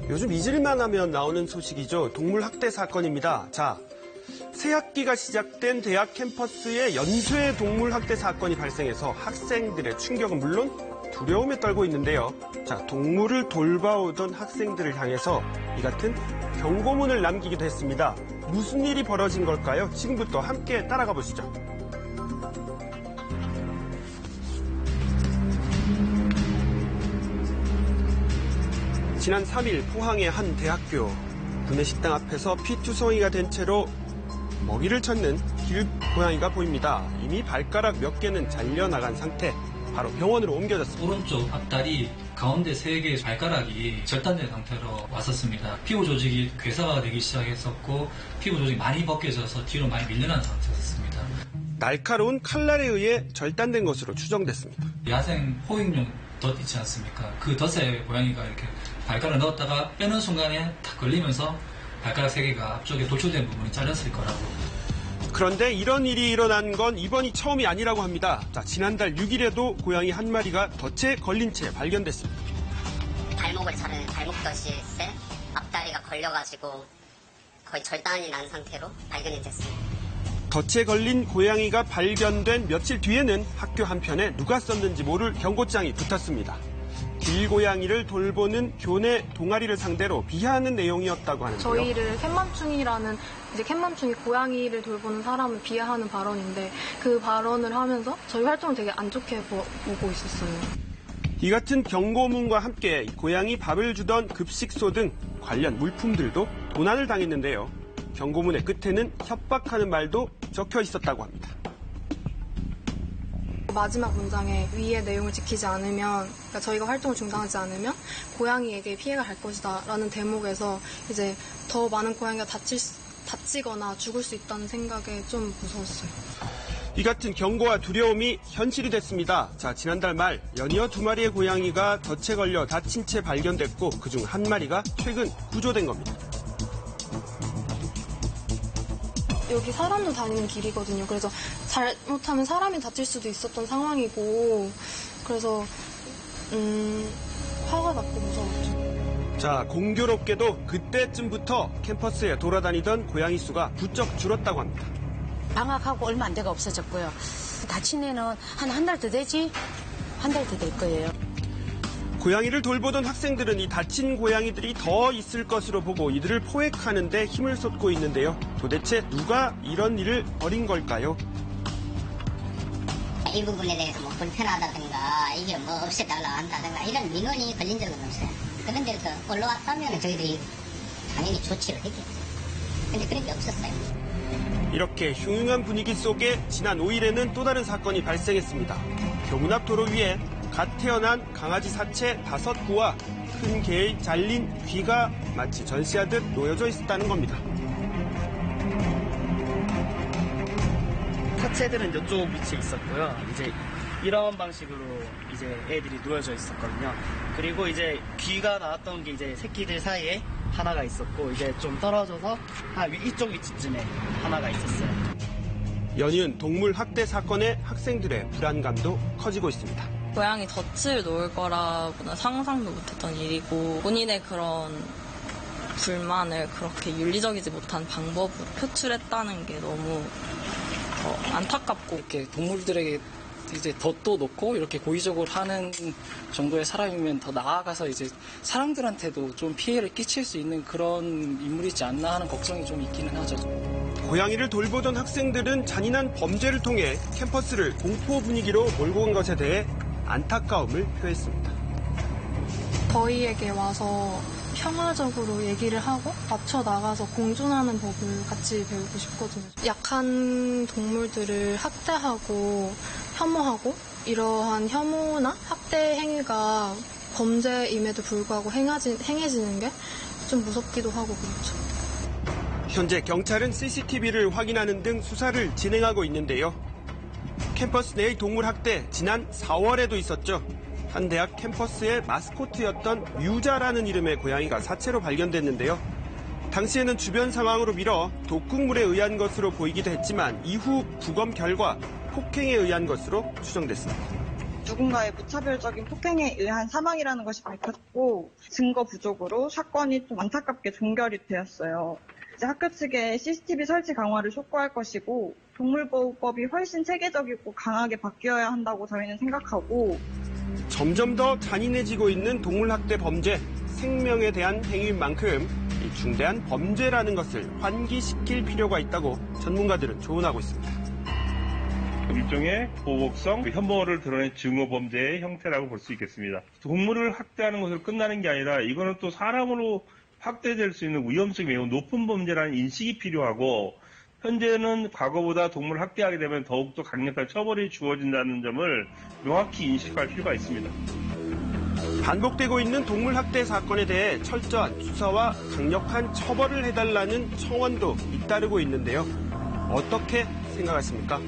요즘 잊을만 하면 나오는 소식이죠. 동물 학대 사건입니다. 자, 새학기가 시작된 대학 캠퍼스에 연쇄 동물 학대 사건이 발생해서 학생들의 충격은 물론 두려움에 떨고 있는데요. 자, 동물을 돌봐오던 학생들을 향해서 이 같은 경고문을 남기기도 했습니다. 무슨 일이 벌어진 걸까요? 지금부터 함께 따라가 보시죠. 지난 3일 포항의 한 대학교 구내식당 앞에서 피투성이가 된 채로 먹이를 찾는 길고양이가 보입니다. 이미 발가락 몇 개는 잘려나간 상태. 바로 병원으로 옮겨졌습니다. 오른쪽 앞다리 가운데 3개의 발가락이 절단된 상태로 왔었습니다. 피부 조직이 괴사가 되기 시작했었고 피부 조직이 많이 벗겨져서 뒤로 많이 밀려난 상태였습니다. 날카로운 칼날에 의해 절단된 것으로 추정됐습니다. 야생 포획용 덫 있지 않습니까? 그 덫에 고양이가 이렇게 발가락을 넣었다가 빼는 순간에 탁 걸리면서 발가락 3개가 앞쪽에 돌출된 부분이 잘렸을 거라고. 그런데 이런 일이 일어난 건 이번이 처음이 아니라고 합니다. 자, 지난달 6일에도 고양이 한 마리가 덫에 걸린 채 발견됐습니다. 발목을 자르는 발목덫이 앞다리가 걸려가지고 거의 절단이 난 상태로 발견이 됐습니다. 덫에 걸린 고양이가 발견된 며칠 뒤에는 학교 한편에 누가 썼는지 모를 경고장이 붙었습니다. 길고양이를 돌보는 교내 동아리를 상대로 비하하는 내용이었다고 하는데요. 저희를 캣맘충이라는 이제 캣맘충이 고양이를 돌보는 사람을 비하하는 발언인데 그 발언을 하면서 저희 활동을 되게 안 좋게 보고 있었어요. 이 같은 경고문과 함께 고양이 밥을 주던 급식소 등 관련 물품들도 도난을 당했는데요. 경고문의 끝에는 협박하는 말도 적혀 있었다고 합니다. 마지막 문장에 위의 내용을 지키지 않으면, 그러니까 저희가 활동을 중단하지 않으면 고양이에게 피해가 갈 것이다 라는 대목에서 이제 더 많은 고양이가 다치거나 죽을 수 있다는 생각에 좀 무서웠어요. 이 같은 경고와 두려움이 현실이 됐습니다. 자, 지난달 말 연이어 2마리의 고양이가 덫에 걸려 다친 채 발견됐고 그중 한 마리가 최근 구조된 겁니다. 여기 사람도 다니는 길이거든요. 그래서 잘못하면 사람이 다칠 수도 있었던 상황이고 그래서 화가 났고 무서웠죠. 자, 공교롭게도 그때쯤부터 캠퍼스에 돌아다니던 고양이 수가 부쩍 줄었다고 합니다. 방학하고 얼마 안 돼가 없어졌고요. 다친 애는 한 달 더 되지? 한 달 더 될 거예요. 고양이를 돌보던 학생들은 이 다친 고양이들이 더 있을 것으로 보고 이들을 포획하는 데 힘을 쏟고 있는데요. 도대체 누가 이런 일을 벌인 걸까요? 이 부분에 대해서 뭐 불편하다든가 이게 뭐 없애달라 한다든가 이런 민원이 걸린 적은 없어요. 그런 데서 올라왔다면 저희들이 당연히 조치를 했겠죠. 근데 그런 게 없었어요. 이렇게 흉흉한 분위기 속에 지난 5일에는 또 다른 사건이 발생했습니다. 교문 앞 도로 위에 갓 태어난 강아지 사체 5구와 큰 개의 잘린 귀가 마치 전시하듯 놓여져 있었다는 겁니다. 사체들은 이쪽 위치에 있었고요. 이제 이런 방식으로 이제 애들이 놓여져 있었거든요. 그리고 이제 귀가 나왔던 게 이제 새끼들 사이에 하나가 있었고 이제 좀 떨어져서 이쪽 위치쯤에 하나가 있었어요. 연이은 동물 학대 사건에 학생들의 불안감도 커지고 있습니다. 고양이 덫을 놓을 거라고는 상상도 못했던 일이고 본인의 그런 불만을 그렇게 윤리적이지 못한 방법으로 표출했다는 게 너무 안타깝고 이렇게 동물들에게 이제 덫도 놓고 이렇게 고의적으로 하는 정도의 사람이면 더 나아가서 이제 사람들한테도 좀 피해를 끼칠 수 있는 그런 인물이지 않나 하는 걱정이 좀 있기는 하죠. 고양이를 돌보던 학생들은 잔인한 범죄를 통해 캠퍼스를 공포 분위기로 몰고 간 것에 대해 안타까움을 표했습니다. 저희에게 와서 평화적으로 얘기를 하고 맞춰 나가서 공존하는 법을 같이 배우고 싶거든요. 약한 동물들을 학대하고 혐오하고 이러한 혐오나 학대 행위가 범죄임에도 불구하고 행해지는 게 좀 무섭기도 하고 그렇죠. 현재 경찰은 CCTV를 확인하는 등 수사를 진행하고 있는데요. 캠퍼스 내의 동물 학대 지난 4월에도 있었죠. 한 대학 캠퍼스의 마스코트였던 뮤자라는 이름의 고양이가 사체로 발견됐는데요. 당시에는 주변 상황으로 미뤄 독극물에 의한 것으로 보이기도 했지만 이후 부검 결과 폭행에 의한 것으로 추정됐습니다. 누군가의 무차별적인 폭행에 의한 사망이라는 것이 밝혔고 증거 부족으로 사건이 좀 안타깝게 종결이 되었어요. 이제 학교 측에 CCTV 설치 강화를 촉구할 것이고 동물보호법이 훨씬 체계적이고 강하게 바뀌어야 한다고 저희는 생각하고 점점 더 잔인해지고 있는 동물학대 범죄, 생명에 대한 행위인 만큼 이 중대한 범죄라는 것을 환기시킬 필요가 있다고 전문가들은 조언하고 있습니다. 일종의 보복성 혐오를 드러낸 증오 범죄의 형태라고 볼 수 있겠습니다. 동물을 학대하는 것으로 끝나는 게 아니라 이거는 또 사람으로 학대될 수 있는 위험성이 매우 높은 범죄라는 인식이 필요하고 현재는 과거보다 동물을 학대하게 되면 더욱더 강력한 처벌이 주어진다는 점을 명확히 인식할 필요가 있습니다. 반복되고 있는 동물 학대 사건에 대해 철저한 수사와 강력한 처벌을 해달라는 청원도 잇따르고 있는데요. 어떻게 생각하십니까?